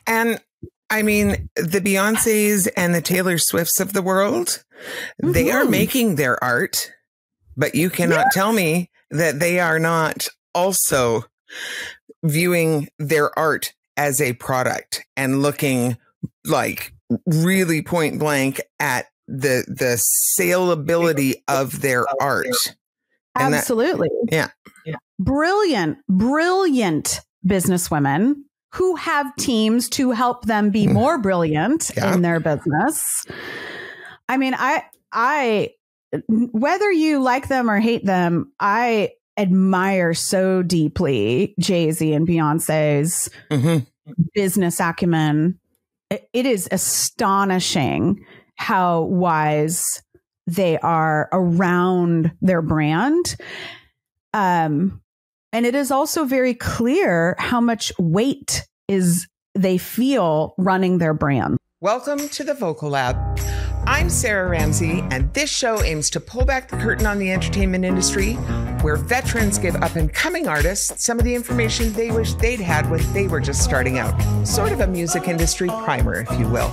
And I mean, the Beyoncés and the Taylor Swifts of the world, they are making their art, but you cannot tell me that they are not also viewing their art as a product and looking like really point blank at the saleability of their art. And absolutely. Yeah. Brilliant businesswomen who have teams to help them be more brilliant in their business. I mean, I, whether you like them or hate them, I admire so deeply Jay-Z and Beyonce's business acumen. It is astonishing how wise they are around their brand. And it is also very clear how much weight they feel running their brand. Welcome to the Vocal Lab. I'm Sarah Ramsey, and this show aims to pull back the curtain on the entertainment industry, where veterans give up-and-coming artists some of the information they wish they'd had when they were just starting out. Sort of a music industry primer, if you will.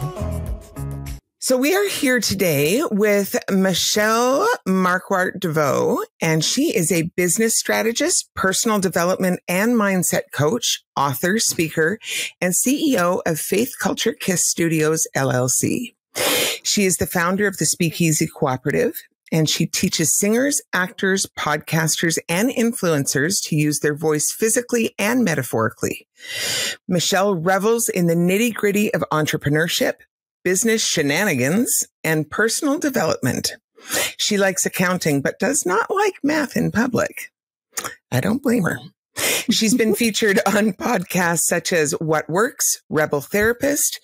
So we are here today with Michelle Markwart Deveaux, and she is a business strategist, personal development and mindset coach, author, speaker, and CEO of FaithCultureKiss Studios, LLC. She is the founder of the Speakeasy Cooperative, and she teaches singers, actors, podcasters, and influencers to use their voice physically and metaphorically. Michelle revels in the nitty-gritty of entrepreneurship, business shenanigans, and personal development. She likes accounting, but does not like math in public. I don't blame her. She's been featured on podcasts such as What Works, Rebel Therapist,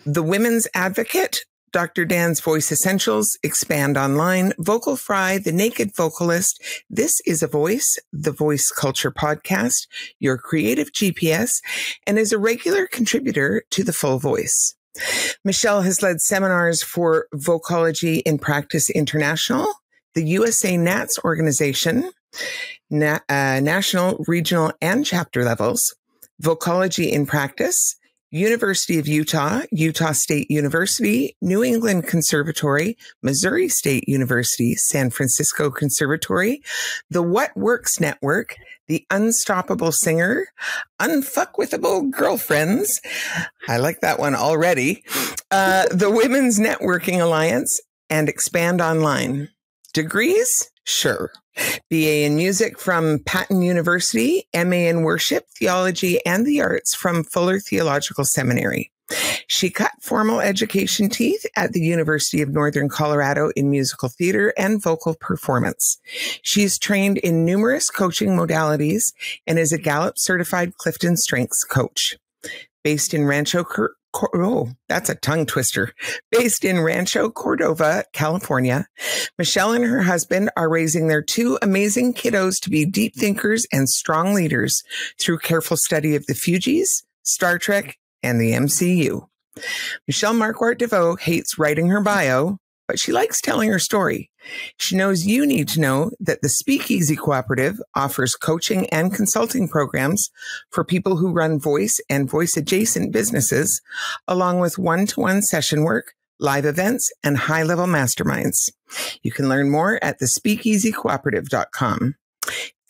The Women's Advocate, Dr. Dan's Voice Essentials, Expand Online, Vocal Fry, The Naked Vocalist, This is a Voice, the Voice Culture Podcast, Your Creative GPS, and is a regular contributor to The Full Voice. Michelle has led seminars for Vocology in Practice International, the USA NATS organization, national, regional, and chapter levels, Vocology in Practice, University of Utah, Utah State University, New England Conservatory, Missouri State University, San Francisco Conservatory, the What Works Network, the Unstoppable Singer, Unfuckwithable Girlfriends. I like that one already. The Women's Networking Alliance, and Expand Online. Degrees? Sure. BA in Music from Patton University, MA in Worship, Theology, and the Arts from Fuller Theological Seminary. She cut formal education teeth at the University of Northern Colorado in musical theater and vocal performance. She's trained in numerous coaching modalities and is a Gallup certified Clifton Strengths coach. Based in Rancho that's a tongue twister. Based in Rancho Cordova, California, Michelle and her husband are raising their two amazing kiddos to be deep thinkers and strong leaders through careful study of the Fugees, Star Trek, and the MCU. Michelle Markwart Deveaux hates writing her bio, but she likes telling her story. She knows you need to know that the Speakeasy Cooperative offers coaching and consulting programs for people who run voice and voice-adjacent businesses, along with one-to-one session work, live events, and high-level masterminds. You can learn more at thespeakeasycooperative.com.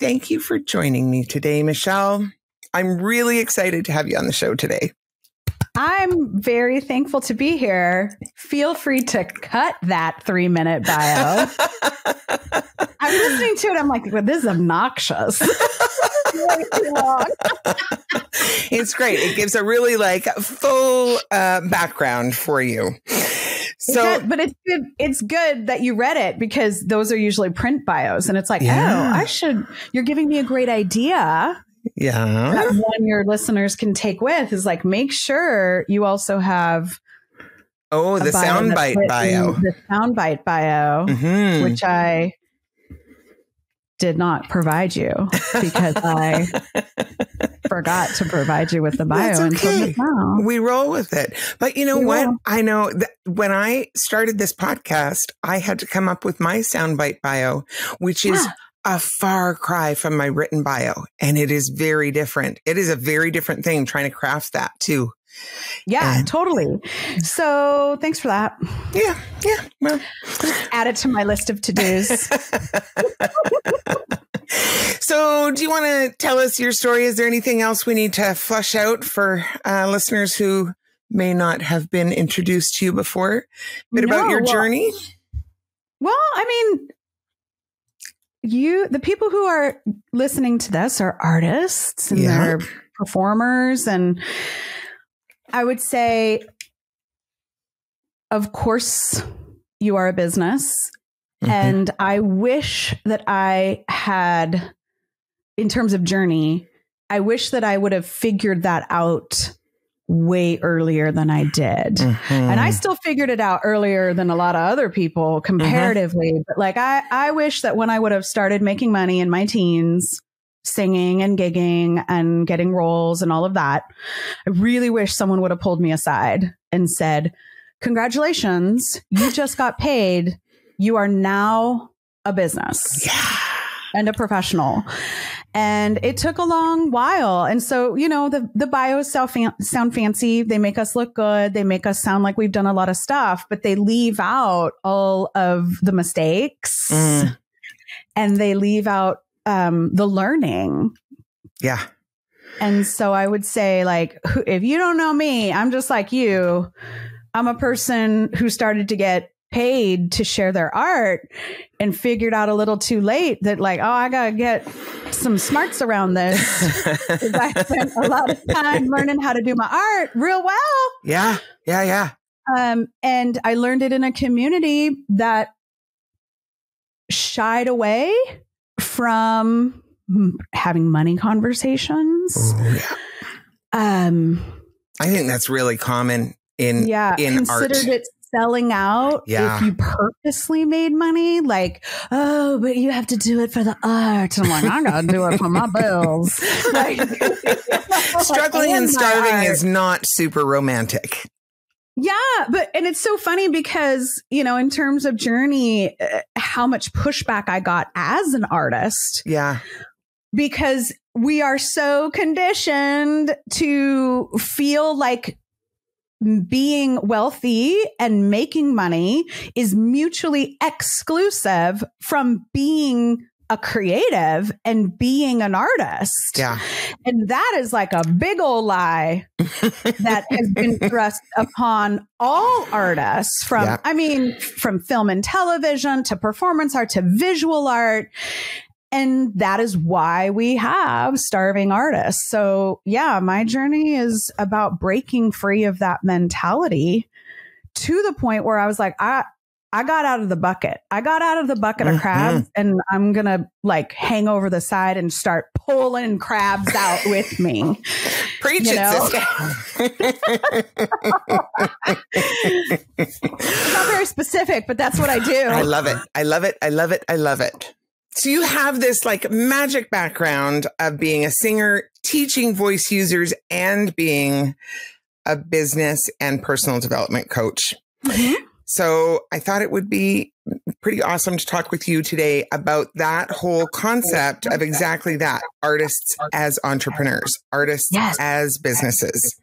Thank you for joining me today, Michelle. I'm really excited to have you on the show today. I'm very thankful to be here. Feel free to cut that 3-minute bio. I'm listening to it. I'm like, well, this is obnoxious. Way too long. It's great. It gives a really full background for you. So, but it's good. It's good that you read it, because those are usually print bios, and it's like, you're giving me a great idea. Yeah. That one your listeners can take with is make sure you also have the soundbite bio. The soundbite bio, which I did not provide you because I forgot to provide you with the bio. That's okay. Until now. We roll with it. But you know what? I know that when I started this podcast, I had to come up with my soundbite bio, which is a far cry from my written bio. And it is very different. It is a very different thing trying to craft that too. Yeah, totally. So thanks for that. Yeah. Well, add it to my list of to-dos. So do you want to tell us your story? Is there anything else we need to flush out for listeners who may not have been introduced to you before? A bit about your journey? Well, I mean, the people who are listening to this are artists and they're performers. And I would say, of course, you are a business. Mm-hmm. And I wish that I had, in terms of journey, I wish that I would have figured that out way earlier than I did. Mm-hmm. And I still figured it out earlier than a lot of other people comparatively. Mm-hmm. But like, I wish that when I would have started making money in my teens, singing and gigging and getting roles and all of that, I really wish someone would have pulled me aside and said, congratulations, you just got paid. You are now a business and a professional. And it took a long while. And so, you know, the bios sound fancy. They make us look good. They make us sound like we've done a lot of stuff, but they leave out all of the mistakes and they leave out the learning. Yeah. And so I would say, like, if you don't know me, I'm just like you. I'm a person who started to get paid to share their art and figured out a little too late that, like, oh, I got to get some smarts around this. I spent a lot of time learning how to do my art real well. Yeah. And I learned it in a community that shied away from having money conversations. Ooh, yeah. I think that's really common in art. Considered it selling out if you purposely made money, like, oh, but you have to do it for the art. I'm like, I gotta do it for my bills. Like, struggling and starving is not super romantic. Yeah, and it's so funny because, you know, in terms of journey, how much pushback I got as an artist. Yeah. Because we are so conditioned to feel like being wealthy and making money is mutually exclusive from being a creative and being an artist. Yeah. And that is like a big old lie that has been thrust upon all artists from, from film and television to performance art to visual art. And that is why we have starving artists. So yeah, my journey is about breaking free of that mentality to the point where I was like, I got out of the bucket. I got out of the bucket of crabs and I'm going to like hang over the side and start pulling crabs out with me. Preach it, sister. It's not very specific, but that's what I do. I love it. I love it. I love it. I love it. So you have this like magic background of being a singer, teaching voice users, and being a business and personal development coach. Mm-hmm. So I thought it would be pretty awesome to talk with you today about that whole concept of exactly that. Artists as entrepreneurs, artists as businesses.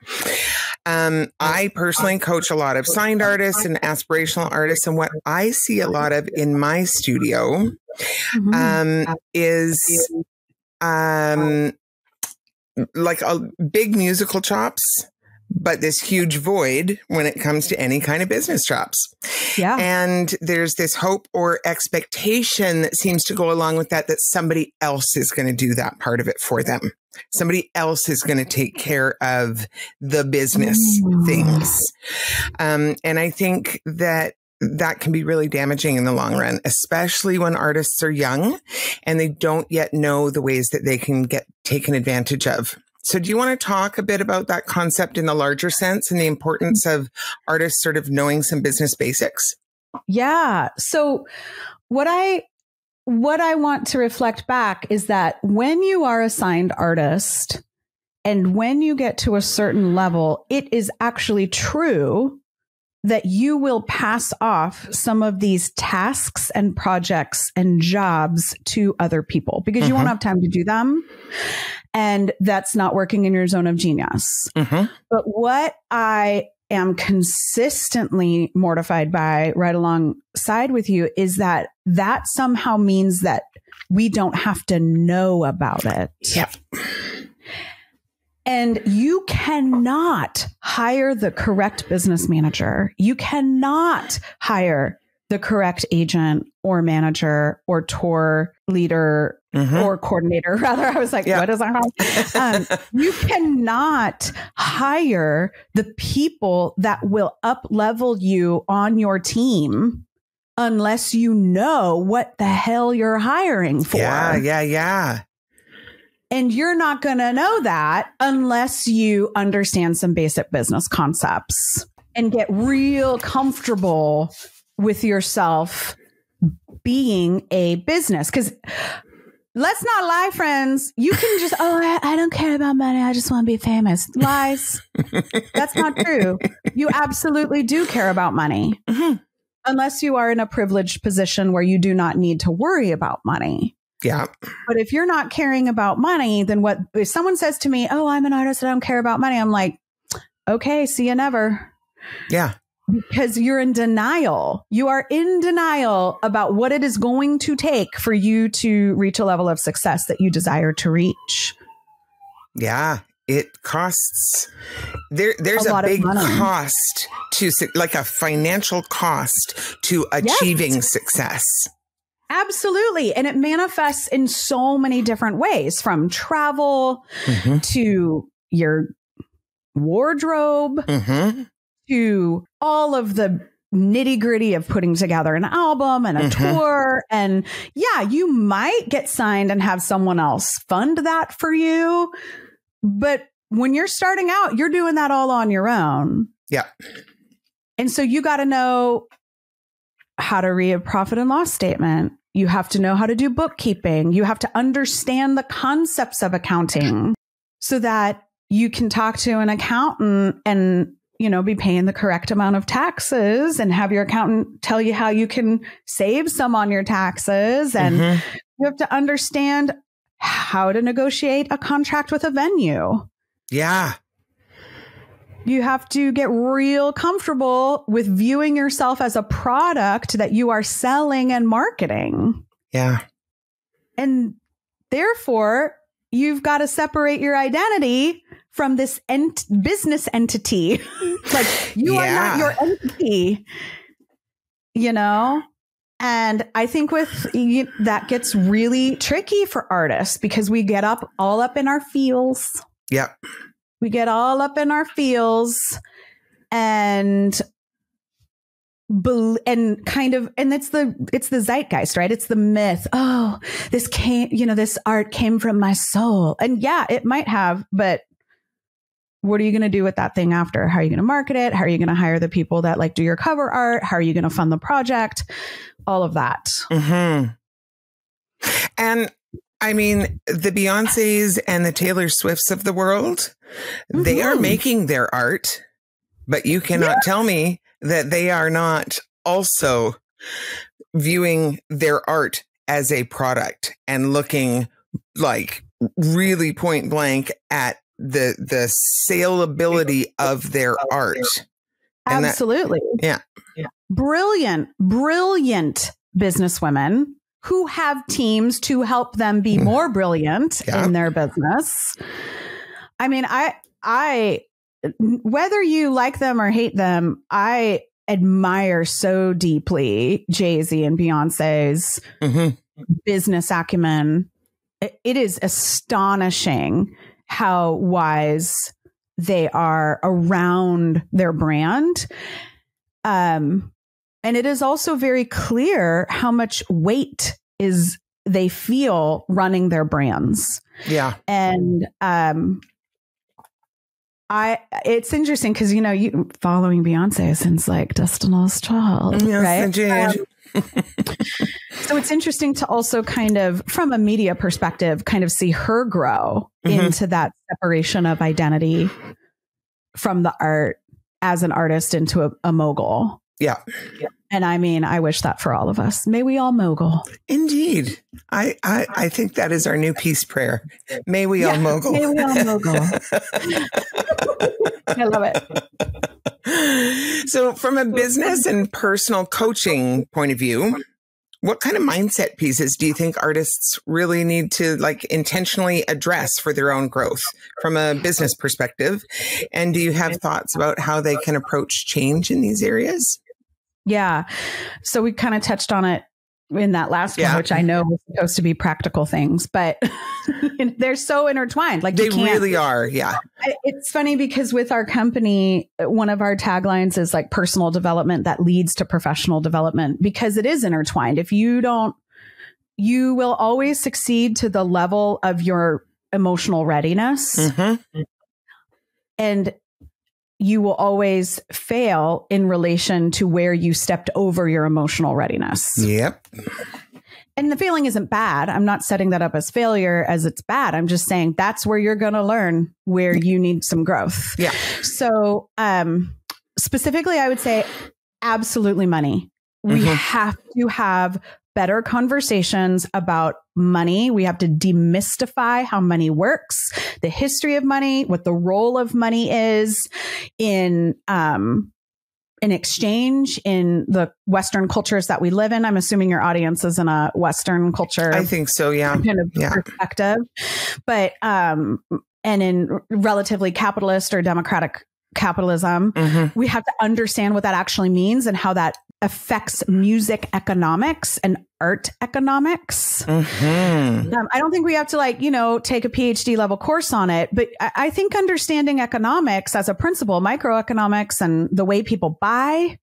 I personally coach a lot of signed artists and aspirational artists. And what I see a lot of in my studio is like a big musical chops, but this huge void when it comes to any kind of business chops. Yeah. And there's this hope or expectation that seems to go along with that somebody else is going to do that part of it for them. Somebody else is going to take care of the business things. And I think that can be really damaging in the long run, especially when artists are young and they don't yet know the ways that they can get taken advantage of. So do you want to talk a bit about that concept in the larger sense and the importance of artists sort of knowing some business basics? Yeah. So what I want to reflect back is that when you are a signed artist and when you get to a certain level, it is actually true that you will pass off some of these tasks and projects and jobs to other people because you won't have time to do them. And that's not working in your zone of genius. But what I am consistently mortified by right alongside with you is that somehow means that we don't have to know about it. Yep. And you cannot hire the correct business manager. You cannot hire the correct agent or manager or tour leader or coordinator. Rather, I was like, what is that? You cannot hire the people that will up level you on your team unless you know what the hell you're hiring for. Yeah. And you're not going to know that unless you understand some basic business concepts and get real comfortable with yourself being a business. Because let's not lie, friends. You can just, I don't care about money. I just want to be famous. Lies. That's not true. You absolutely do care about money. Unless you are in a privileged position where you do not need to worry about money. Yeah. But if you're not caring about money, then if someone says to me, I'm an artist, I don't care about money. I'm like, okay, see you never. Yeah. Because you're in denial. You are in denial about what it is going to take for you to reach a level of success that you desire to reach. Yeah. It costs. There's a big cost to, like a financial cost to achieving success. Absolutely. And it manifests in so many different ways, from travel to your wardrobe to all of the nitty gritty of putting together an album and a tour. And yeah, you might get signed and have someone else fund that for you. But when you're starting out, you're doing that all on your own. Yeah. And so you got to know how to read a profit and loss statement. You have to know how to do bookkeeping. You have to understand the concepts of accounting so that you can talk to an accountant and, be paying the correct amount of taxes and have your accountant tell you how you can save some on your taxes. And you have to understand how to negotiate a contract with a venue. Yeah. You have to get real comfortable with viewing yourself as a product that you are selling and marketing. Yeah. And therefore, you've got to separate your identity from this business entity. Like you are not your entity, And I think that gets really tricky for artists because we get all up in our feels. Yep. We get all up in our feels and it's the zeitgeist, right? It's the myth. Oh, this art came from my soul. And yeah, it might have, but what are you going to do with that thing after? How are you going to market it? How are you going to hire the people that do your cover art? How are you going to fund the project? All of that. And I mean, the Beyoncés and the Taylor Swifts of the world, they are making their art, but you cannot tell me that they are not also viewing their art as a product and looking like really point blank at the saleability of their art. And absolutely. Brilliant businesswomen who have teams to help them be more brilliant in their business. I mean, I whether you like them or hate them, I admire so deeply Jay-Z and Beyonce's business acumen. It is astonishing how wise they are around their brand. And it is also very clear how much weight they feel running their brands. Yeah. And it's interesting because, you following Beyonce since Destiny's Child, right? So it's interesting to also kind of, from a media perspective, kind of see her grow into that separation of identity from the art as an artist into a mogul. Yeah. And I mean, I wish that for all of us. May we all mogul. Indeed. I think that is our new peace prayer. May we all mogul. May we all mogul. I love it. So from a business and personal coaching point of view, what kind of mindset pieces do you think artists really need to like intentionally address for their own growth from a business perspective? And do you have thoughts about how they can approach change in these areas? Yeah. So we kind of touched on it in that last one, which I know was supposed to be practical things, but they're so intertwined. Like they really are. Yeah. It's funny because with our company, one of our taglines is like personal development that leads to professional development, because it is intertwined. If you don't, you will always succeed to the level of your emotional readiness. Mm-hmm. And you will always fail in relation to where you stepped over your emotional readiness. Yep. And the failing isn't bad. I'm not setting that up as failure as it's bad. I'm just saying that's where you're going to learn where you need some growth. Yeah. So specifically, I would say absolutely money. We have to have better conversations about money. We have to demystify how money works, the history of money, what the role of money is in exchange in the Western cultures that we live in. I'm assuming your audience is in a Western culture. I think so. Yeah. Kind of perspective, but, and in relatively capitalist or democratic capitalism, we have to understand what that actually means and how that affects music economics and art economics. I don't think we have to take a PhD level course on it, but I think understanding economics as a principle, microeconomics and the way people buy,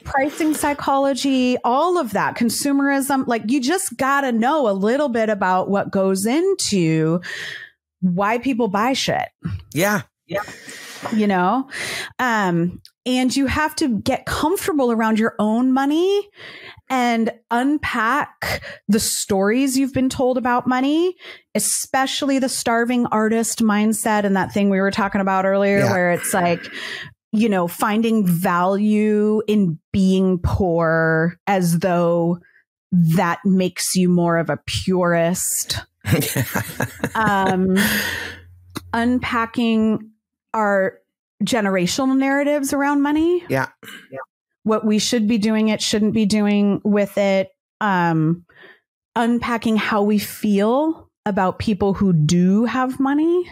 pricing psychology, all of that, consumerism, like you just got to know a little bit about what goes into why people buy shit. Yeah. You know, and you have to get comfortable around your own money and unpack the stories you've been told about money, especially the starving artist mindset and that thing we were talking about earlier, where it's like, you know, finding value in being poor as though that makes you more of a purist. Unpacking our generational narratives around money. Yeah. What we should be doing, it shouldn't be doing with it. Unpacking how we feel about people who do have money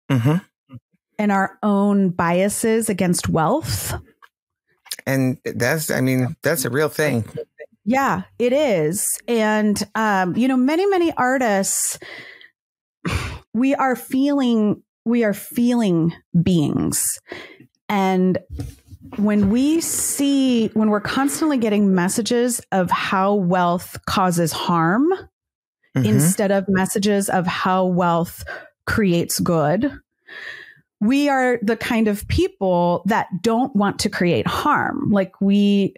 and our own biases against wealth. And that's a real thing. Yeah, it is. And, many artists, we are feeling beings. And when we're constantly getting messages of how wealth causes harm instead of messages of how wealth creates good, we are the kind of people that don't want to create harm. Like we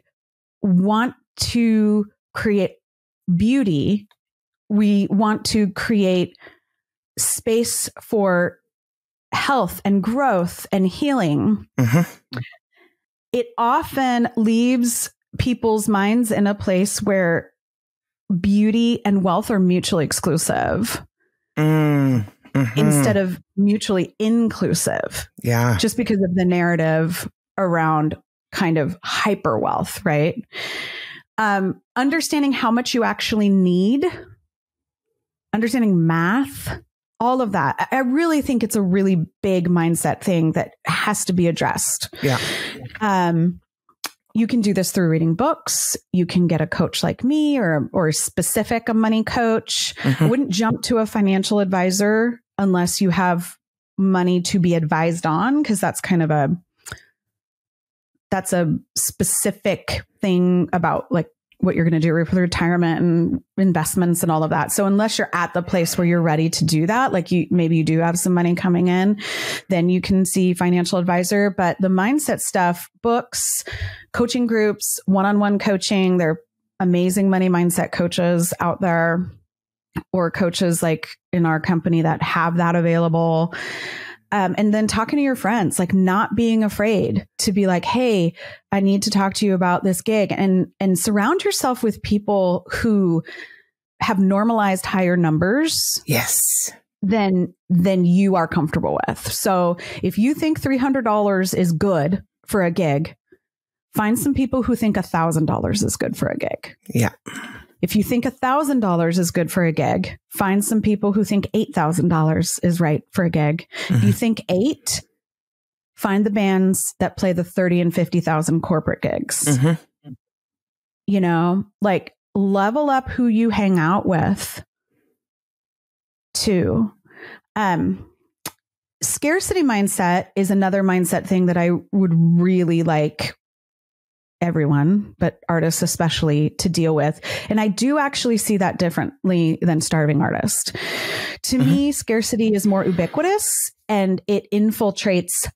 want to create beauty. We want to create space for health and growth and healing. It often leaves people's minds in a place where beauty and wealth are mutually exclusive instead of mutually inclusive. Yeah. Just because of the narrative around kind of hyper wealth, right? Understanding how much you actually need, understanding math, all of that. I really think it's a really big mindset thing that has to be addressed. Yeah. You can do this through reading books. You can get a coach like me or a money coach. I wouldn't jump to a financial advisor unless you have money to be advised on, because that's a specific thing about like what you're going to do with retirement and investments and all of that. So unless you're at the place where you're ready to do that, like maybe you do have some money coming in, then you can see financial advisor. But the mindset stuff, books, coaching groups, one-on-one coaching, there are amazing money mindset coaches out there, or coaches like in our company that have that available. And then talking to your friends, like not being afraid to be like, hey, I need to talk to you about this gig, and surround yourself with people who have normalized higher numbers. Yes. Than you are comfortable with. So if you think $300 is good for a gig, find some people who think $1,000 is good for a gig. Yeah. If you think $1,000 is good for a gig, find some people who think $8,000 is right for a gig. If you think 8, find the bands that play the 30 and 50,000 corporate gigs. You know, like level up who you hang out with too. Scarcity mindset is another mindset thing that I would really like everyone, but artists especially, to deal with. And I do actually see that differently than starving artist. To me, scarcity is more ubiquitous and it infiltrates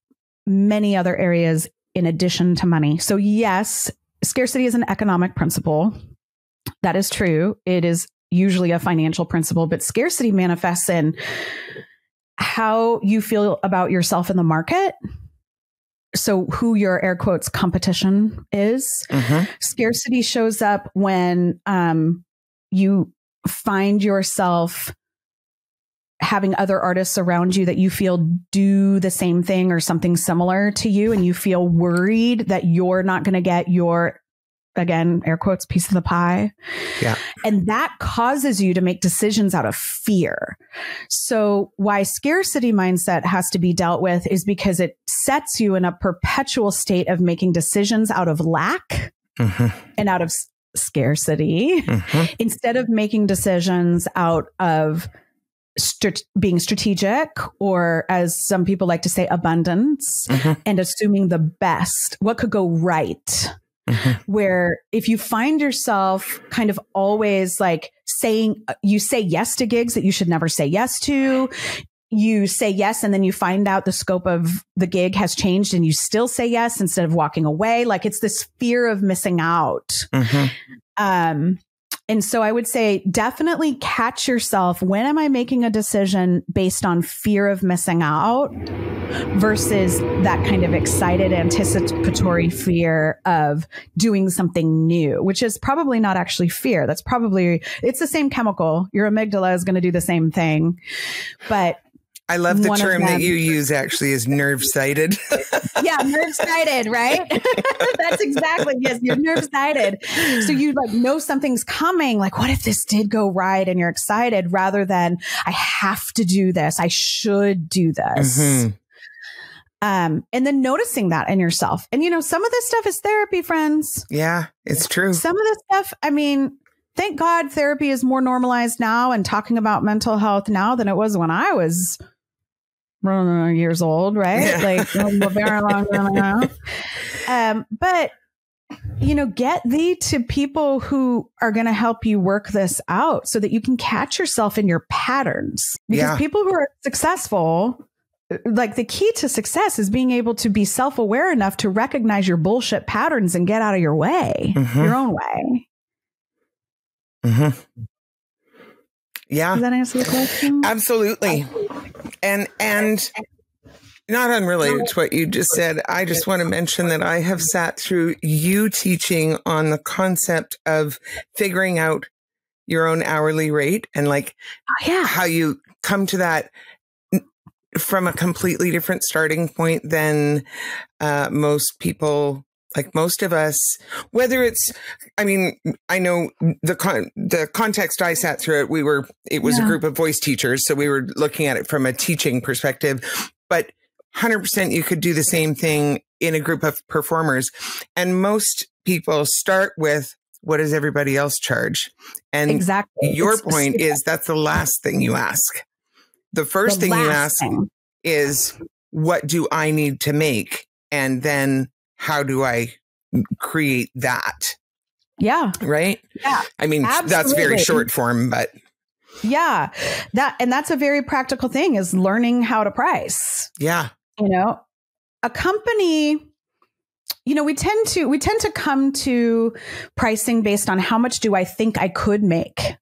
many other areas in addition to money. So yes, scarcity is an economic principle. That is true. It is usually a financial principle, but scarcity manifests in how you feel about yourself in the market. So who your air quotes competition is. Scarcity shows up when you find yourself having other artists around you that you feel do the same thing or something similar to you, and you feel worried that you're not going to get your, again, air quotes, piece of the pie. Yeah. And that causes you to make decisions out of fear. So why scarcity mindset has to be dealt with is because it sets you in a perpetual state of making decisions out of lack and out of scarcity instead of making decisions out of being strategic, or as some people like to say, abundance, and assuming the best, what could go right. Where if you find yourself kind of always like saying, you say yes to gigs that you should never say yes to, you say yes and then you find out the scope of the gig has changed and you still say yes instead of walking away. Like it's this fear of missing out. And so I would say definitely catch yourself. When am I making a decision based on fear of missing out versus that kind of excited anticipatory fear of doing something new, which is probably not actually fear. That's probably, it's the same chemical. Your amygdala is going to do the same thing. But I love the term that you use actually is nerve-sighted. Yeah, nerve-sighted, right? That's exactly, yes, you're nerve-sighted. So you like know something's coming, like what if this did go right, and you're excited rather than I have to do this, I should do this. And then noticing that in yourself. And you know, some of this stuff is therapy, friends. Yeah, it's true. Some of this stuff, I mean, thank God therapy is more normalized now and talking about mental health now than it was when I was years old, right? Yeah. Like a very long time ago. But you know, get thee to people who are going to help you work this out so that you can catch yourself in your patterns. Because people who are successful, like the key to success is being able to be self-aware enough to recognize your bullshit patterns and get out of your way, your own way. Yeah. Does that answer the question? Absolutely. And not unrelated to what you just said, I just want to mention that I have sat through you teaching on the concept of figuring out your own hourly rate and like how you come to that from a completely different starting point than most people. Like most of us, whether it's, I mean, I know the context I sat through it was a group of voice teachers. So we were looking at it from a teaching perspective, but 100% you could do the same thing in a group of performers. And most people start with, what does everybody else charge? And your point is that's the last thing you ask. The first thing you ask is, what do I need to make? And then how do I create that? Yeah. Right? Yeah. I mean, that's very short form, but yeah, that's a very practical thing, is learning how to price. Yeah. You know, a company, you know, we tend to come to pricing based on how much do I think I could make.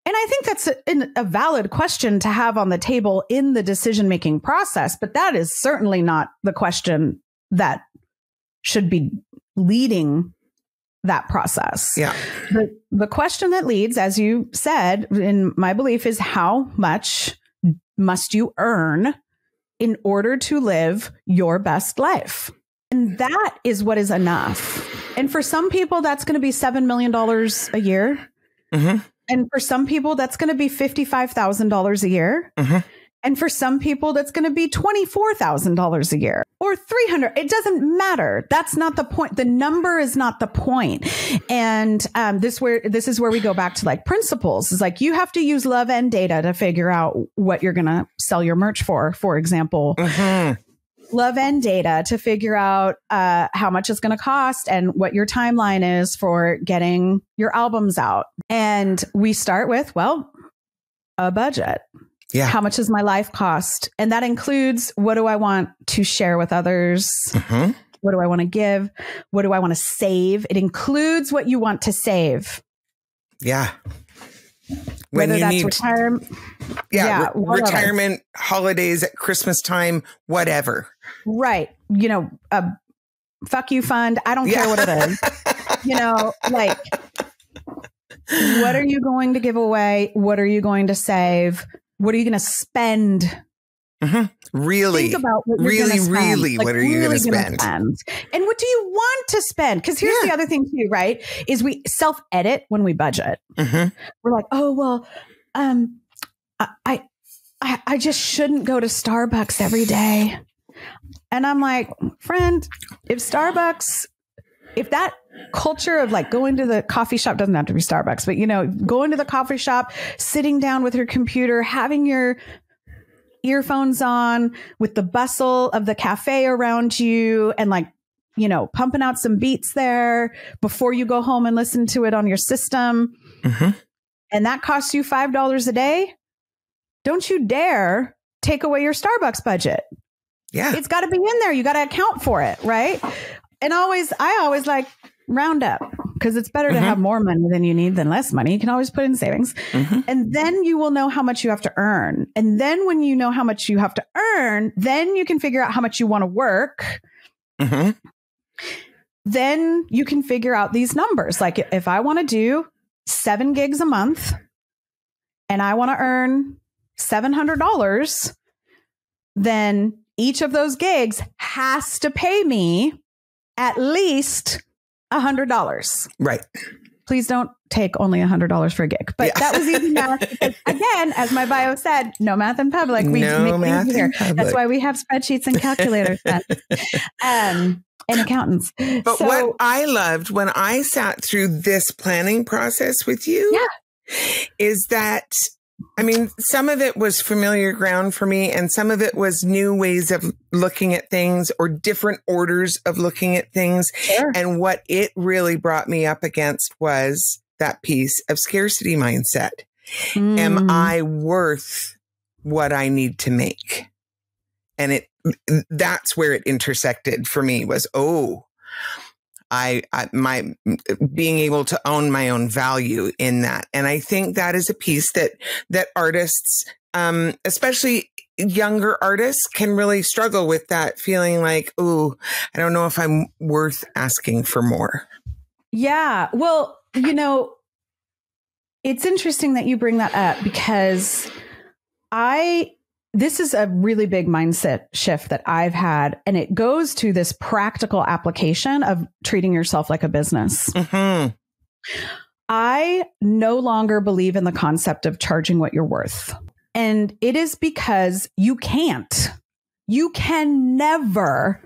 And I think that's a valid question to have on the table in the decision-making process, but that is certainly not the question that should be leading that process. Yeah. The question that leads, as you said, in my belief, is how much must you earn in order to live your best life? And that is what is enough. And for some people, that's going to be $7 million a year. Mm-hmm. And for some people, that's going to be $55,000 a year. Mm-hmm. And for some people, that's going to be $24,000 a year or $300,000. It doesn't matter. That's not the point. The number is not the point. And this is where we go back to like principles. It's like you have to use love and data to figure out what you're going to sell your merch for example. Mm-hmm. Love and data to figure out how much it's going to cost and what your timeline is for getting your albums out. And we start with, well, a budget. Yeah. How much does my life cost? And that includes, what do I want to share with others? Mm-hmm. What do I want to give? What do I want to save? It includes what you want to save. Yeah. Whether that's retirement. Yeah. Retirement, holidays, at Christmas time, whatever. Right. You know, fuck you fund. I don't care what it is. You know, like, what are you going to give away? What are you going to save? What are you going to spend? Mm-hmm. Really? Think about what really, like, what are you going to spend? And what do you want to spend? Because here's the other thing too, right? Is we self-edit when we budget. Mm-hmm. We're like, oh, well, I just shouldn't go to Starbucks every day. And I'm like, friend, if that culture of like going to the coffee shop, doesn't have to be Starbucks, but, you know, going to the coffee shop, sitting down with your computer, having your earphones on with the bustle of the cafe around you and like, you know, pumping out some beats there before you go home and listen to it on your system. Mm-hmm. And that costs you $5 a day. Don't you dare take away your Starbucks budget. Yeah. It's got to be in there. You got to account for it. Right. And I always like round up because it's better to have more money than you need than less money. You can always put in savings. Mm-hmm. And then you will know how much you have to earn. And then when you know how much you have to earn, then you can figure out how much you want to work. Mm-hmm. Then you can figure out these numbers. Like if I want to do 7 gigs a month and I want to earn $700, then each of those gigs has to pay me at least $100. Right. Please don't take only $100 for a gig. But that was easy math. Because again, as my bio said, no math in public. We make it easier. That's why we have spreadsheets and calculators and accountants. But what I loved when I sat through this planning process with you is that, I mean, some of it was familiar ground for me and some of it was new ways of looking at things or different orders of looking at things. Sure. And what it really brought me up against was that piece of scarcity mindset. Mm. Am I worth what I need to make? And that's where it intersected for me was, my being able to own my own value in that. And I think that is a piece that artists, especially younger artists, can really struggle with, that feeling like, I don't know if I'm worth asking for more. Yeah. Well, you know, it's interesting that you bring that up because this is a really big mindset shift that I've had, and it goes to this practical application of treating yourself like a business. Mm-hmm. I no longer believe in the concept of charging what you're worth. And it is because you can never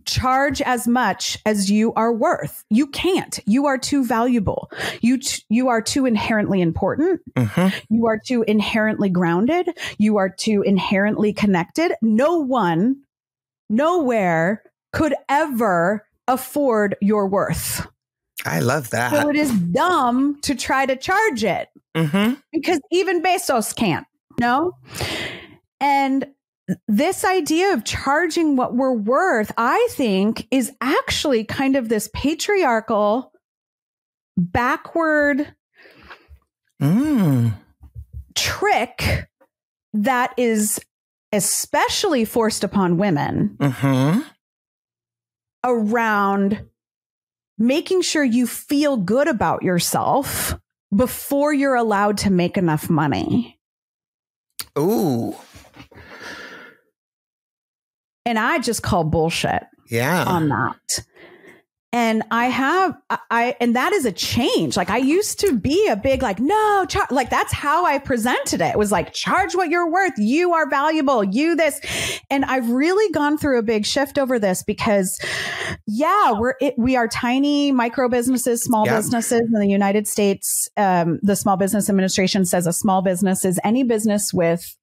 charge as much as you are worth. You can't. You are too valuable. You are too inherently important. Mm-hmm. You are too inherently grounded. You are too inherently connected. No one, nowhere could ever afford your worth. I love that. So it is dumb to try to charge it because even Bezos can't. No? And this idea of charging what we're worth, I think, is actually kind of this patriarchal, backward trick that is especially forced upon women around making sure you feel good about yourself before you're allowed to make enough money. Ooh. And I just call bullshit on that. And and that is a change. Like, I used to be a big, like, no, like, that's how I presented it. It was like, charge what you're worth. You are valuable. You this. And I've really gone through a big shift over this because, we are tiny micro businesses, small businesses in the United States. The Small Business Administration says a small business is any business with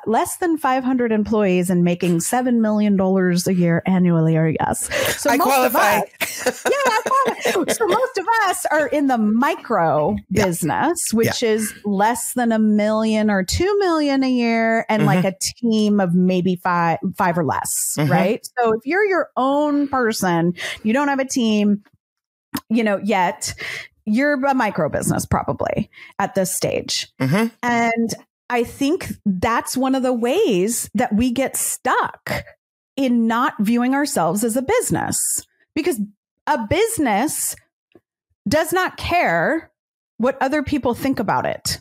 less than 500 employees and making $7 million a year annually, or So I qualify. So most of us are in the micro business, which is less than $1 million or $2 million a year, and like a team of maybe five or less, right? So if you're your own person, you don't have a team, yet, you're a micro business probably at this stage. And I think that's one of the ways that we get stuck in not viewing ourselves as a business, because a business does not care what other people think about it.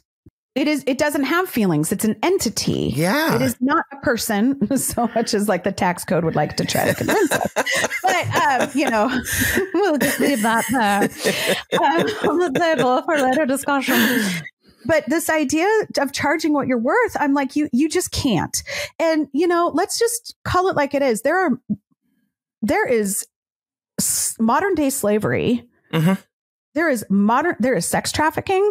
It doesn't have feelings. It's an entity. Yeah. It is not a person, so much as like the tax code would like to try to convince us. But, we'll just leave that on the table for later discussion. But this idea of charging what you're worth, I'm like, you just can't. And, let's just call it like it is. There is modern day slavery. There is sex trafficking.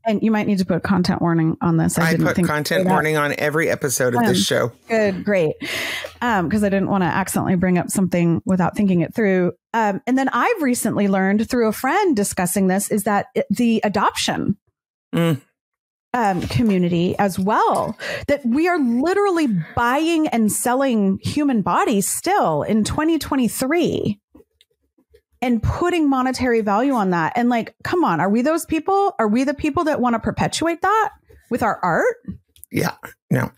And you might need to put content warning on this. I put content warning on every episode of this show. Good, great. Because I didn't want to accidentally bring up something without thinking it through. And then I've recently learned through a friend discussing this is that the adoption community as well, that we are literally buying and selling human bodies still in 2023 and putting monetary value on that. And like, come on, are we those people? Are we the people that want to perpetuate that with our art? Yeah, no.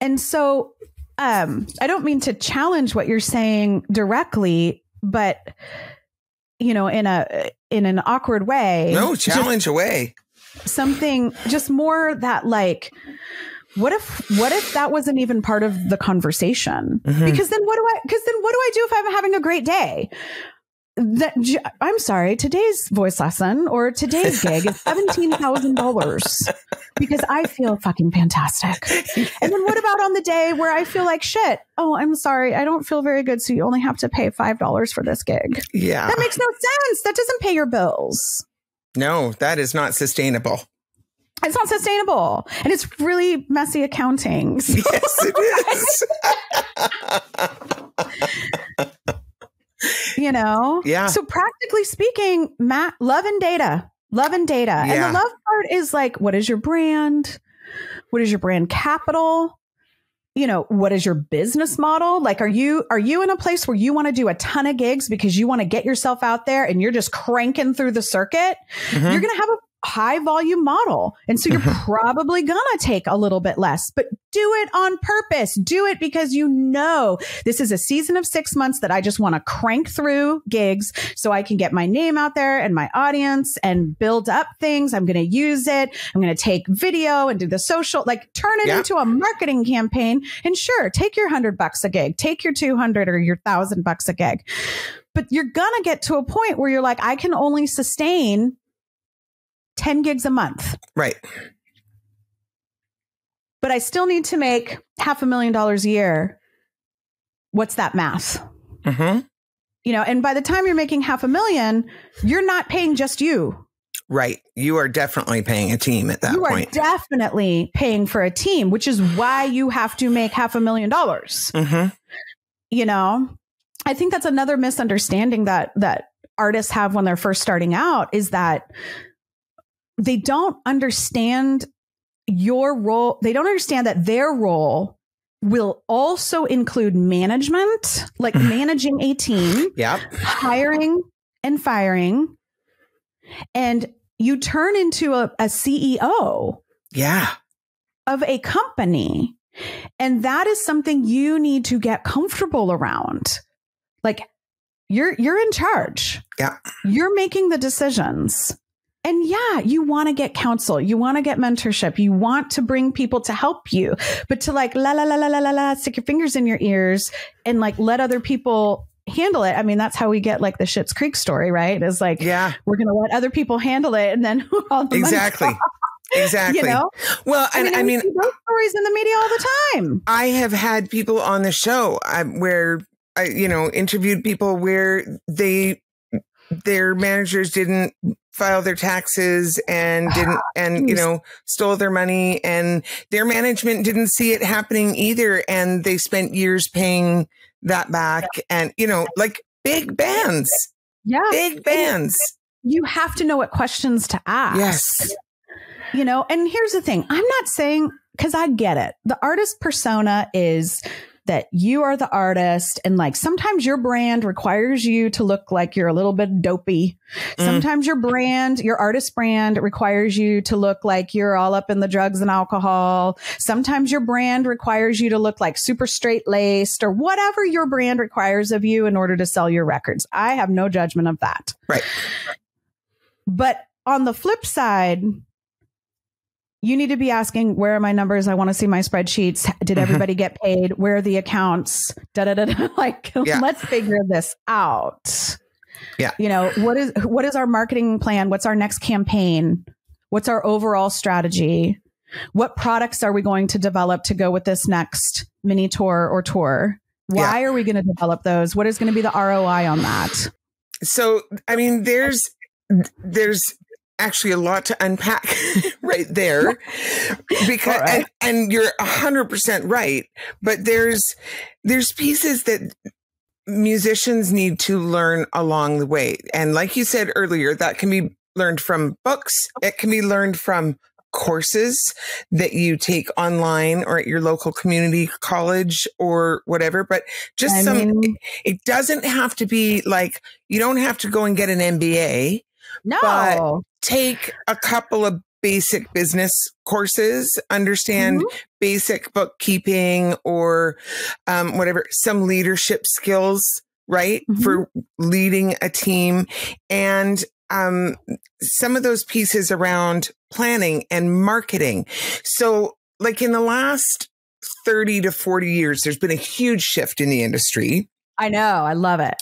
And so I don't mean to challenge what you're saying directly, but in an awkward way. No, challenge away. Something just more that like, what if that wasn't even part of the conversation? Because then what do I do if I'm having a great day? I'm sorry, today's voice lesson or today's gig is $17,000 because I feel fucking fantastic. And then what about on the day where I feel like shit? Oh, I'm sorry, I don't feel very good. So you only have to pay $5 for this gig. Yeah. That makes no sense. That doesn't pay your bills. No, that is not sustainable. It's not sustainable. And it's really messy accounting. So. Yes, it is. Yeah. So practically speaking, Matt, love and data. Yeah. And the love part is like, what is your brand? What is your brand capital? What is your business model? Like, are you in a place where you want to do a ton of gigs because you want to get yourself out there and you're just cranking through the circuit? You're going to have a high volume model. And so you're probably going to take a little bit less, but do it on purpose. Do it because this is a season of 6 months that I just want to crank through gigs so I can get my name out there and my audience and build up things. I'm going to use it. I'm going to take video and do the social, like turn it into a marketing campaign. And sure, take your $100 a gig, take your 200 or your $1,000 a gig. But you're going to get to a point where you're like, I can only sustain 10 gigs a month. Right. But I still need to make $500,000 a year. What's that math? And by the time you're making $500,000, you're not paying just you. Right. You are definitely paying a team at that point. You are definitely paying for a team, which is why you have to make $500,000. I think that's another misunderstanding that artists have when they're first starting out is that they don't understand your role. They don't understand that their role will also include management, like managing a team, hiring and firing. And you turn into a CEO of a company. And that is something you need to get comfortable around. Like, you're in charge. Yeah. You're making the decisions. And yeah, you want to get counsel. You want to get mentorship. You want to bring people to help you. But to like, stick your fingers in your ears and like let other people handle it. I mean, that's how we get like the Schitt's Creek story, right? Is like, we're going to let other people handle it. And then all the Exactly. Exactly. You know? Well, and I mean, those stories in the media all the time. I have had people on the show where I, interviewed people where their managers didn't file their taxes and stole their money, and their management didn't see it happening either. And they spent years paying that back. And, like big bands. Yeah. Big bands. You have to know what questions to ask. Yes. And here's the thing. I'm not saying, because I get it. The artist persona is that you are the artist, and like sometimes your brand requires you to look like you're a little bit dopey. Sometimes your artist brand requires you to look like you're all up in the drugs and alcohol. Sometimes your brand requires you to look like super straight laced, or whatever your brand requires of you in order to sell your records. I have no judgment of that. Right. But on the flip side, you need to be asking, where are my numbers? I want to see my spreadsheets. Did everybody get paid? Where are the accounts? Like, let's figure this out. Yeah. What is our marketing plan? What's our next campaign? What's our overall strategy? What products are we going to develop to go with this next mini tour or tour? Why are we going to develop those? What is going to be the ROI on that? So, I mean, there's actually a lot to unpack right there, because, and you're 100% right. But there's pieces that musicians need to learn along the way. And like you said earlier, that can be learned from books. It can be learned from courses that you take online or at your local community college or whatever. But just it doesn't have to be like, you don't have to go and get an MBA. No. But take a couple of basic business courses, understand basic bookkeeping or whatever, some leadership skills, right? For leading a team, and some of those pieces around planning and marketing. So like in the last 30 to 40 years, there's been a huge shift in the industry. I know. I love it.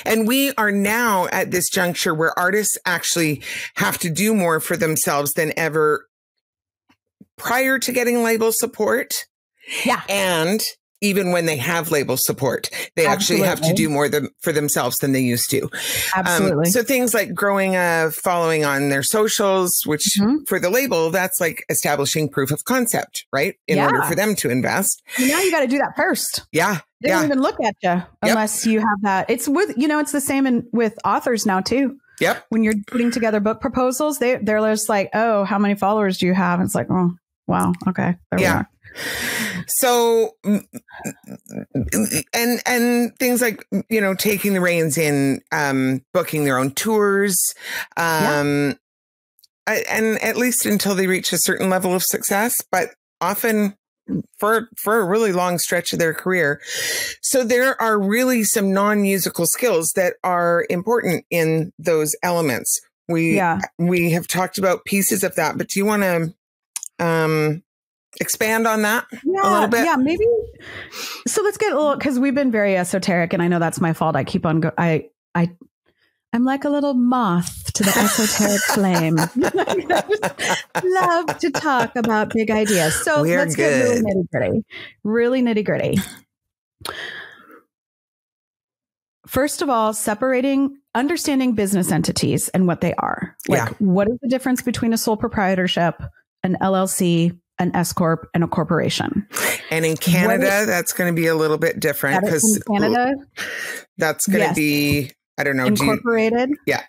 And we are now at this juncture where artists actually have to do more for themselves than ever prior to getting label support. Yeah. And even when they have label support, they actually have to do more for themselves than they used to. Absolutely. So things like growing a following on their socials, which for the label, that's like establishing proof of concept, right? In order for them to invest. Now you got to do that first. Yeah. They don't even look at you unless you have that. It's with, it's the same with authors now too. Yep. When you're putting together book proposals, they're just like, oh, how many followers do you have? And it's like, oh, wow. Okay. There we are. So, and things like, taking the reins in, booking their own tours, and at least until they reach a certain level of success, but often for a really long stretch of their career. So there are really some non-musical skills that are important in those elements. We have talked about pieces of that, but do you want to, expand on that a little bit? Yeah, maybe. So let's get a little, because we've been very esoteric, and I know that's my fault. I keep on I'm like a little moth to the esoteric flame. I just love to talk about big ideas. So let's get really nitty gritty. Really nitty gritty. First of all, understanding business entities and what they are. Like, what is the difference between a sole proprietorship, an LLC, an S corp, and a corporation? And in Canada, that's going to be a little bit different, because in Canada, that's going to be, I don't know, incorporated. Yeah.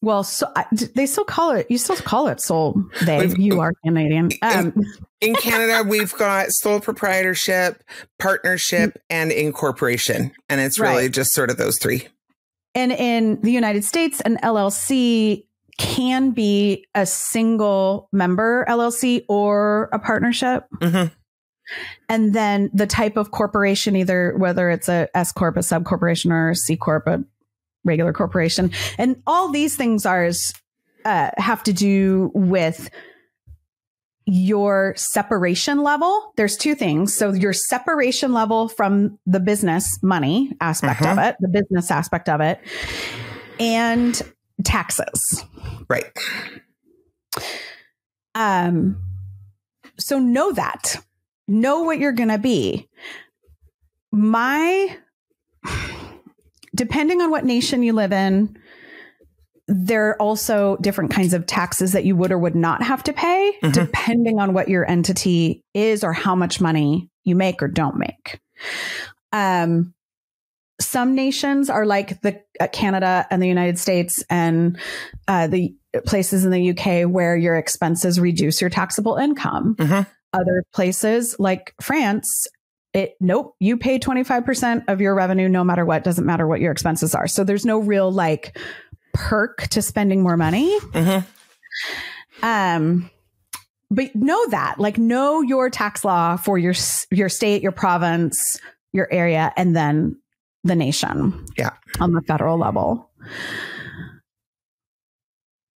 Well, so they still call it. You still call it sole. You are Canadian. In Canada, we've got sole proprietorship, partnership, and incorporation, and it's really just sort of those three. And in the United States, an LLC can be a single member LLC or a partnership. Mm-hmm. And then the type of corporation, either whether it's a S Corp, a sub corporation, or a C Corp, a regular corporation. And all these things have to do with your separation level. There's two things. So your separation level from the business money aspect of it, the business aspect of it, and taxes. Right. So know that. Know what you're going to be. Depending on what nation you live in, there are also different kinds of taxes that you would or would not have to pay, depending on what your entity is or how much money you make or don't make. Some nations are like Canada and the United States and the places in the UK where your expenses reduce your taxable income. Other places like France, you pay 25% of your revenue no matter what, doesn't matter what your expenses are. So there's no real like perk to spending more money. But know that, like, know your tax law for your state, your province, your area, and then the nation. Yeah. On the federal level.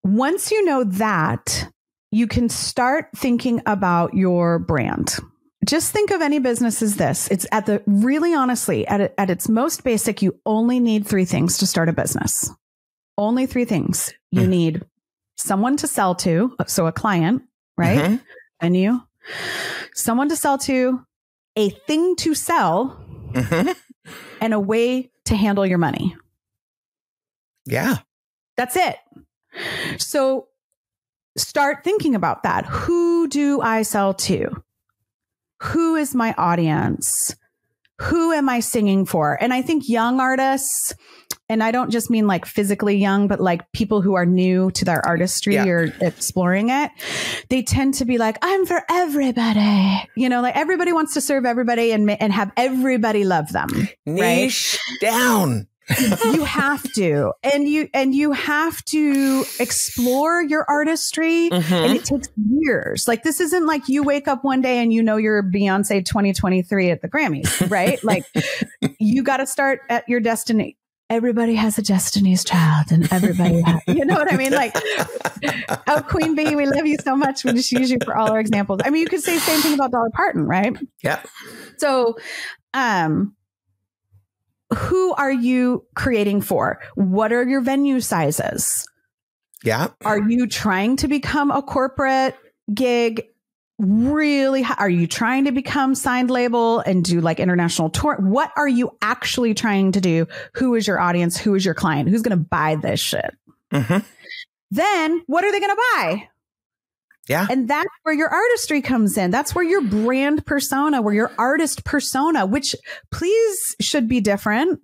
Once you know that, you can start thinking about your brand. Just think of any business as this. It's honestly, at its most basic, you only need three things to start a business. Only three things. You need someone to sell to, so a client, right? And you. Someone to sell to, a thing to sell, and a way to handle your money. Yeah. That's it. So start thinking about that. Who do I sell to? Who is my audience? Who am I singing for? And I think young artists, and I don't just mean like physically young, but like people who are new to their artistry or exploring it, they tend to be like, I'm for everybody. Like everybody wants to serve everybody and have everybody love them. Niche down. You have to, and you have to explore your artistry, and it takes years. Like, this isn't like you wake up one day and you're Beyonce 2023 at the Grammys, right? Like, you got to start at your destiny. Everybody has a Destiny's Child, and everybody has, you know what I mean? Like, oh, Queen Bee, we love you so much. We just use you for all our examples. I mean, you could say the same thing about Dolly Parton, right? Yeah. So, who are you creating for? What are your venue sizes? Yeah. Are you trying to become a corporate gig? Really? Are you trying to become signed label and do like international tour? What are you actually trying to do? Who is your audience? Who is your client? Who's going to buy this shit? Then what are they going to buy? Yeah. And that's where your artistry comes in. That's where your brand persona, where your artist persona, which please should be different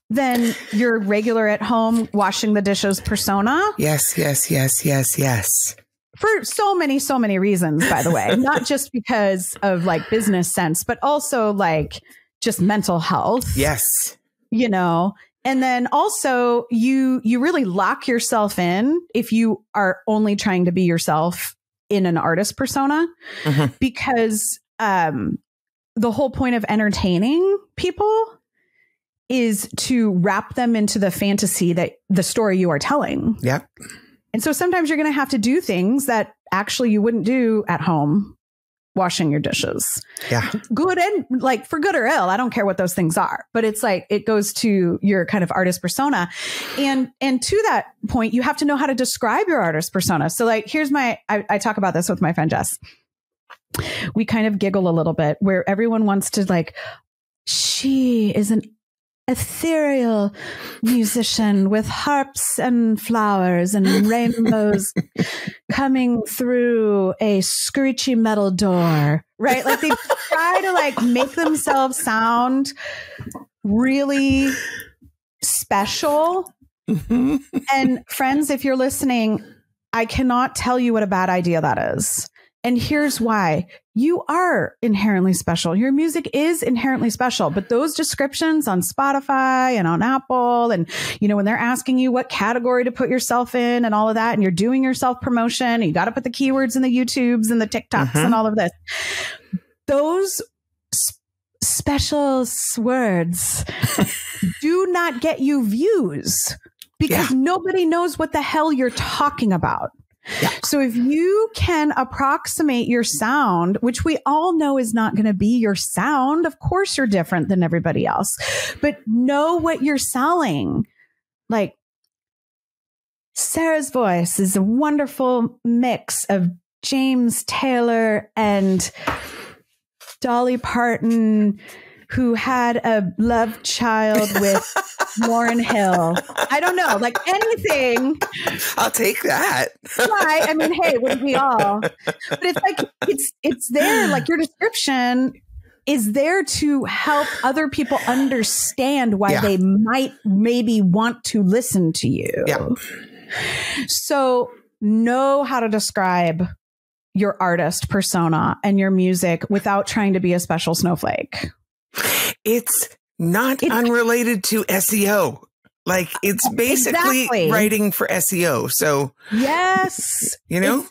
than your regular at home washing the dishes persona. Yes, yes, yes, yes, yes. For so many reasons, by the way, not just because of like business sense, but also like just mental health. Yes. And then also you really lock yourself in if you are only trying to be yourself in an artist persona, because the whole point of entertaining people is to wrap them into the fantasy that the story you are telling. Yep. And so sometimes you're going to have to do things that actually you wouldn't do at home, washing your dishes. Yeah. Good and like for good or ill. I don't care what those things are, but it's like, it goes to your kind of artist persona. And to that point, you have to know how to describe your artist persona. So like, here's I talk about this with my friend Jess. We kind of giggle a little bit where everyone wants to like, she is an ethereal musician with harps and flowers and rainbows coming through a screechy metal door, right? Like they try to like make themselves sound really special. And friends, if you're listening, I cannot tell you what a bad idea that is. And here's why. you are inherently special. Your music is inherently special, but those descriptions on Spotify and on Apple, and, you know, when they're asking you what category to put yourself in and all of that, and you're doing your self promotion, and you got to put the keywords in the YouTubes and the TikToks and all of this, those special words do not get you views because nobody knows what the hell you're talking about. Yeah. So if you can approximate your sound, which we all know is not going to be your sound, of course you're different than everybody else, but know what you're selling. Like Sarah's voice is a wonderful mix of James Taylor and Dolly Parton, who had a love child with Lauryn Hill. I don't know, like anything. I'll take that. Right. I mean, hey, wouldn't we all? But it's like, it's there, like your description is there to help other people understand why they might maybe want to listen to you. Yeah. So know how to describe your artist persona and your music without trying to be a special snowflake. It's unrelated to SEO. Like it's basically writing for SEO. So yes, you know,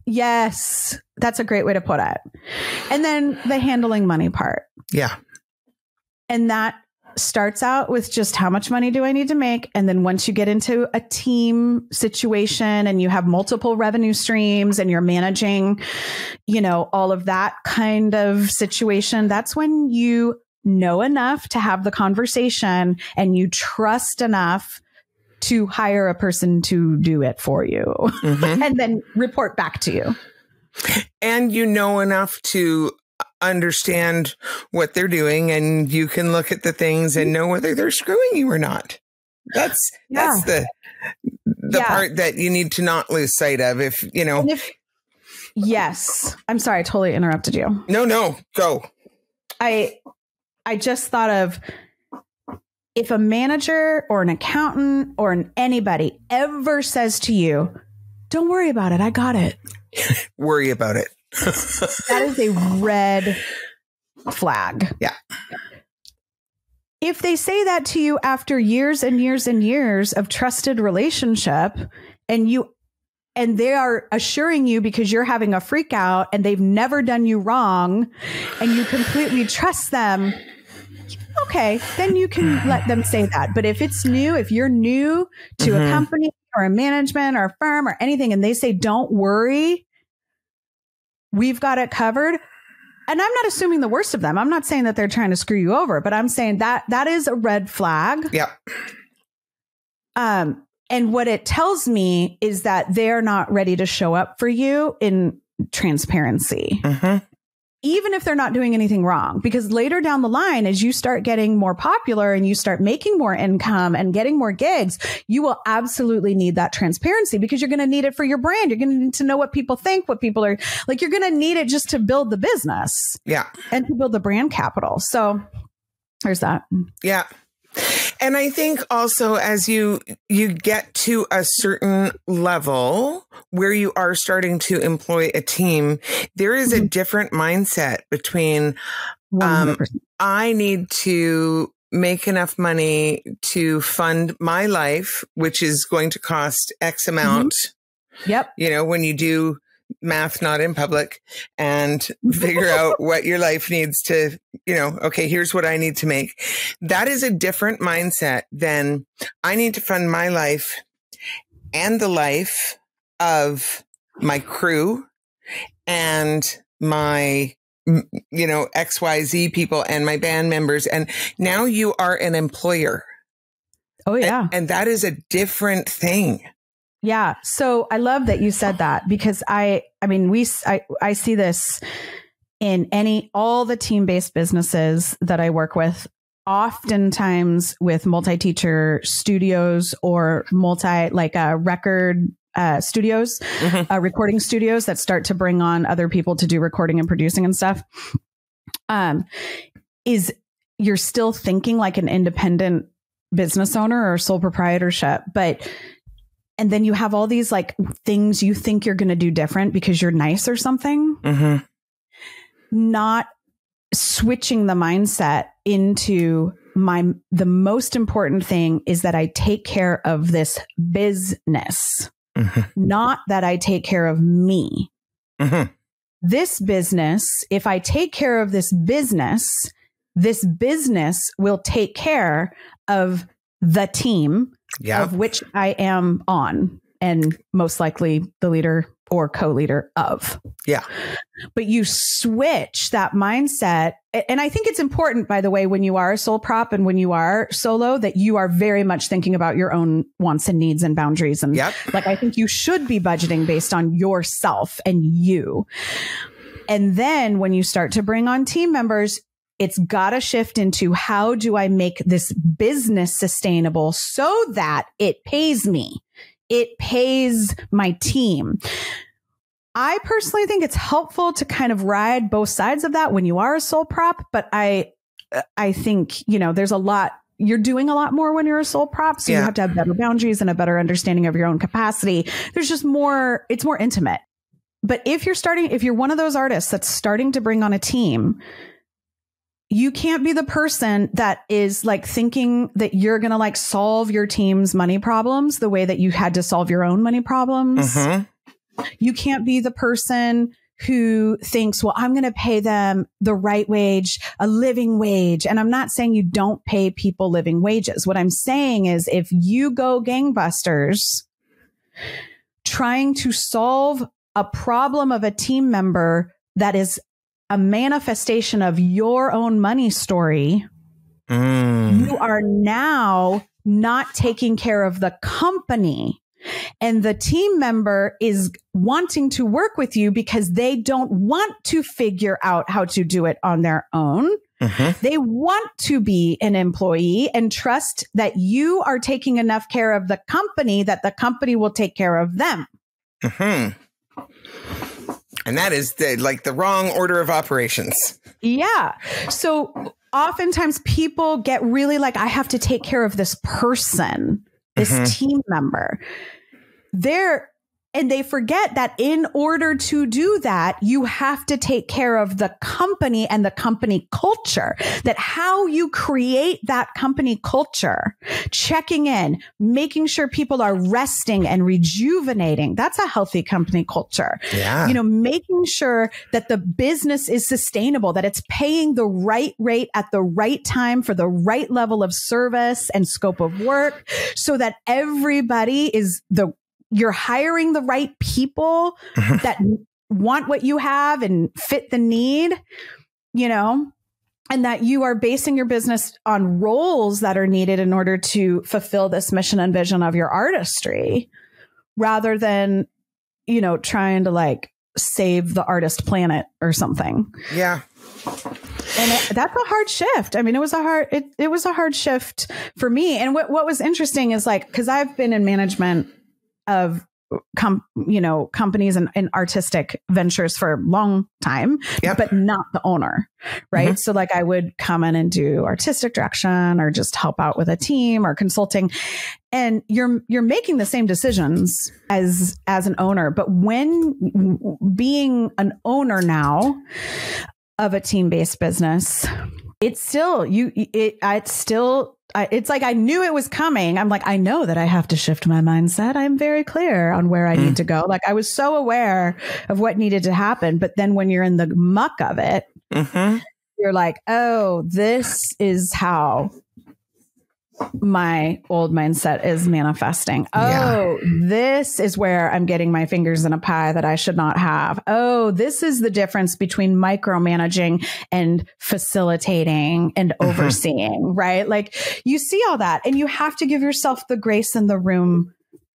yes, that's a great way to put it. And then the handling money part. Yeah. And that starts out with just how much money do I need to make? And then once you get into a team situation and you have multiple revenue streams and you're managing, you know, all of that kind of situation, that's when you know enough to have the conversation and you trust enough to hire a person to do it for you and then report back to you. And you know enough to understand what they're doing, and you can look at the things and know whether they're screwing you or not. That's the part that you need to not lose sight of. If you know, yes, I'm sorry, I totally interrupted you. No, go. I just thought of if a manager or an accountant or anybody ever says to you, "Don't worry about it, I got it." Worry about it. That is a red flag. Yeah. If they say that to you after years and years and years of trusted relationship and they are assuring you because you're having a freak out and they've never done you wrong and you completely trust them, okay, then you can let them say that. But if it's new, if you're new to a company or a management or a firm or anything, and they say, "Don't worry, we've got it covered." And I'm not assuming the worst of them. I'm not saying that they're trying to screw you over, but I'm saying that that is a red flag. Yeah. And what it tells me is that they're not ready to show up for you in transparency, even if they're not doing anything wrong. Because later down the line, as you start getting more popular and you start making more income and getting more gigs, you will absolutely need that transparency because you're going to need it for your brand. You're going to need to know what people think, what people are like. You're going to need it just to build the business. Yeah. And to build the brand capital. So there's that. Yeah. And I think also as you get to a certain level where you are starting to employ a team, there is a different mindset between I need to make enough money to fund my life, which is going to cost X amount. Yep. You know, when you do math not in public and figure out what your life needs to, you know, okay, here's what I need to make. That is a different mindset than I need to fund my life and the life of my crew and my, you know, XYZ people and my band members. And now you are an employer. Oh, yeah. And that is a different thing. Yeah. So I love that you said that because I see this in all the team-based businesses that I work with, oftentimes with multi-teacher studios or record studios, recording studios that start to bring on other people to do recording and producing and stuff. Is you're still thinking like an independent business owner or sole proprietorship, and then you have all these like things you think you're going to do different because you're nice or something. not switching the mindset into the most important thing is that I take care of this business, not that I take care of me. This business, if I take care of this business will take care of the team of which I am on, and most likely the leader or co-leader of. Yeah. But you switch that mindset. And I think it's important, by the way, when you are a sole prop and when you are solo, that you are very much thinking about your own wants and needs and boundaries. And like, I think you should be budgeting based on yourself and you. And then when you start to bring on team members, it's got to shift into, how do I make this business sustainable so that it pays me? It pays my team. I personally think it's helpful to kind of ride both sides of that when you are a sole prop. But I think, there's a lot, you're doing a lot more when you're a sole prop. So you have to have better boundaries and a better understanding of your own capacity. There's just more, it's more intimate. But if you're one of those artists that's starting to bring on a team, you can't be the person that is like thinking that you're going to like solve your team's money problems the way that you had to solve your own money problems. You can't be the person who thinks, well, I'm going to pay them the right wage, a living wage. And I'm not saying you don't pay people living wages. What I'm saying is, if you go gangbusters trying to solve a problem of a team member that is a manifestation of your own money story, you are now not taking care of the company. And the team member is wanting to work with you because they don't want to figure out how to do it on their own. They want to be an employee and trust that you are taking enough care of the company that the company will take care of them. And that is the wrong order of operations. Yeah. So oftentimes people get really like, I have to take care of this person, this team member. And they forget that in order to do that, you have to take care of the company and the company culture. That how you create that company culture, checking in, making sure people are resting and rejuvenating. That's a healthy company culture. Yeah. Making sure that the business is sustainable, that it's paying the right rate at the right time for the right level of service and scope of work, so that everybody you're hiring the right people that want what you have and fit the need, and that you are basing your business on roles that are needed in order to fulfill this mission and vision of your artistry, rather than, trying to like save the artist planet or something. Yeah. And that's a hard shift. I mean, it was a hard shift for me. And what was interesting is like, cause I've been in management of companies and artistic ventures for a long time, but not the owner. Right. So like I would come in and do artistic direction or just help out with a team or consulting. And you're making the same decisions as an owner. But when being an owner now of a team-based business, it's like, I knew it was coming. I'm like, I know that I have to shift my mindset. I'm very clear on where I need to go. Like I was so aware of what needed to happen. But then when you're in the muck of it, you're like, oh, this is how my old mindset is manifesting. Oh, this is where I'm getting my fingers in a pie that I should not have. Oh, this is the difference between micromanaging and facilitating and overseeing, right? Like you see all that, and you have to give yourself the grace and the room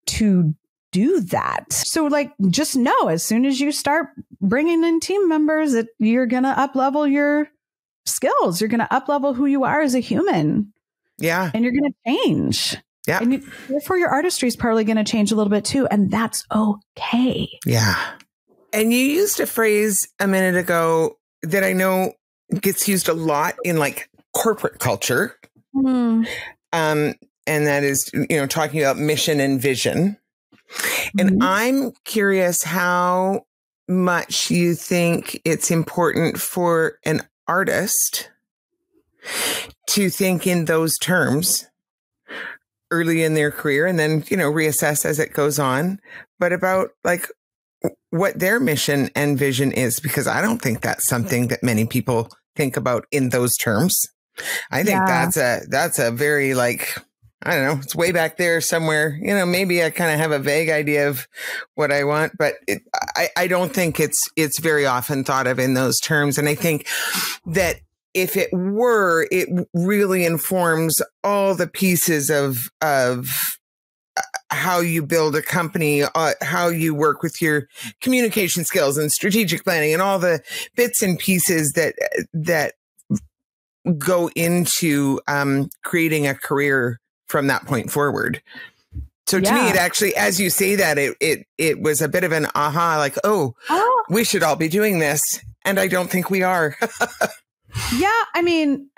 to do that. So like, just know, as soon as you start bringing in team members, that you're going to up-level your skills. You're going to up-level who you are as a human. Yeah. And you're going to change. Yeah. And therefore your artistry is probably going to change a little bit too. And that's okay. Yeah. And you used a phrase a minute ago that I know gets used a lot in like corporate culture. And that is, talking about mission and vision. And I'm curious how much you think it's important for an artist to think in those terms early in their career and then, reassess as it goes on, but about like what their mission and vision is, because I don't think that's something that many people think about in those terms. I think that's a very like, I don't know, it's way back there somewhere. Maybe I kind of have a vague idea of what I want, but I don't think it's very often thought of in those terms. And I think that if it were, it really informs all the pieces of how you build a company, how you work with your communication skills and strategic planning and all the bits and pieces that go into creating a career from that point forward. So to me, it actually, as you say that, it was a bit of an aha, like, oh, we should all be doing this. And I don't think we are. Yeah. I mean,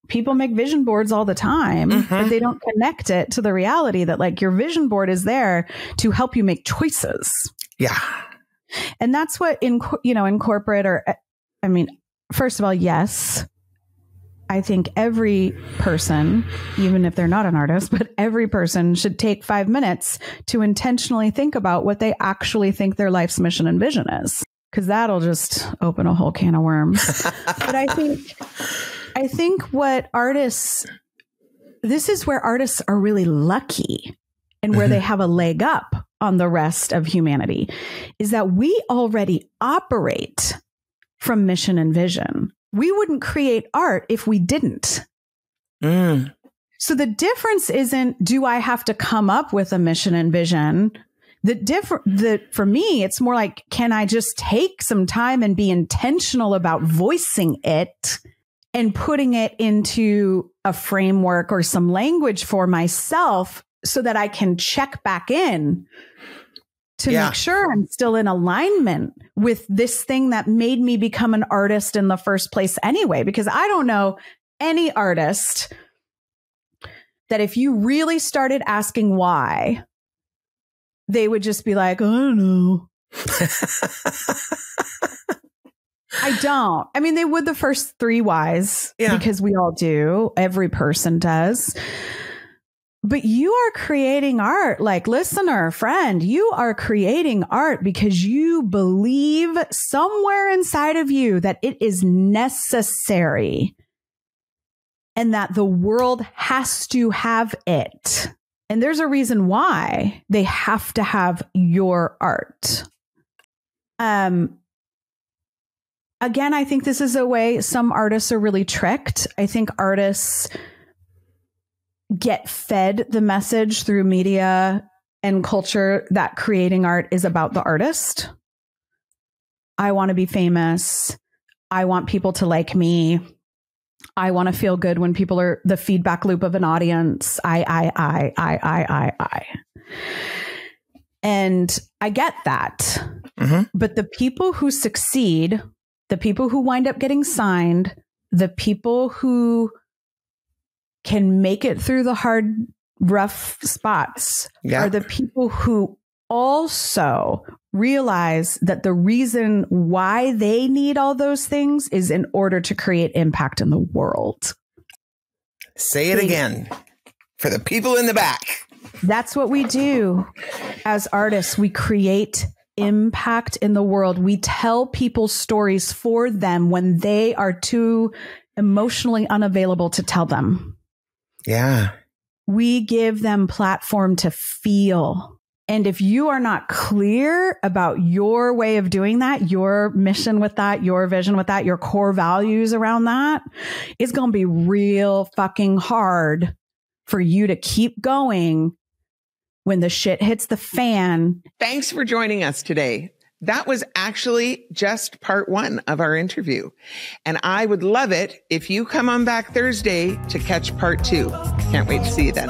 people make vision boards all the time, but they don't connect it to the reality that like your vision board is there to help you make choices. Yeah. And that's what in corporate first of all, yes, I think every person, even if they're not an artist, but every person should take 5 minutes to intentionally think about what they actually think their life's mission and vision is, because that'll just open a whole can of worms. But I think what artists, this is where artists are really lucky and where they have a leg up on the rest of humanity, is that we already operate from mission and vision. We wouldn't create art if we didn't. So the difference isn't, do I have to come up with a mission and vision? For me, it's more like, can I just take some time and be intentional about voicing it and putting it into a framework or some language for myself so that I can check back in to make sure I'm still in alignment with this thing that made me become an artist in the first place anyway. Because I don't know any artist that if you really started asking why, they would just be like, I don't know. I don't. I mean, they would the first 3 whys because we all do. Every person does. But you are creating art, like listener, friend, you are creating art because you believe somewhere inside of you that it is necessary and that the world has to have it. And there's a reason why they have to have your art. Again, I think this is a way some artists are really tricked. I think artists get fed the message through media and culture that creating art is about the artist. I want to be famous. I want people to like me. I want to feel good when people are the feedback loop of an audience. I. And I get that. But the people who succeed, the people who wind up getting signed, the people who can make it through the hard, rough spots are the people who also realize that the reason why they need all those things is in order to create impact in the world. Say it again for the people in the back. That's what we do as artists. We create impact in the world. We tell people stories for them when they are too emotionally unavailable to tell them. Yeah. We give them platform to feel. And if you are not clear about your way of doing that, your mission with that, your vision with that, your core values around that, it's going to be real fucking hard for you to keep going when the shit hits the fan. Thanks for joining us today. That was actually just part 1 of our interview. And I would love it if you come on back Thursday to catch part 2. Can't wait to see you then.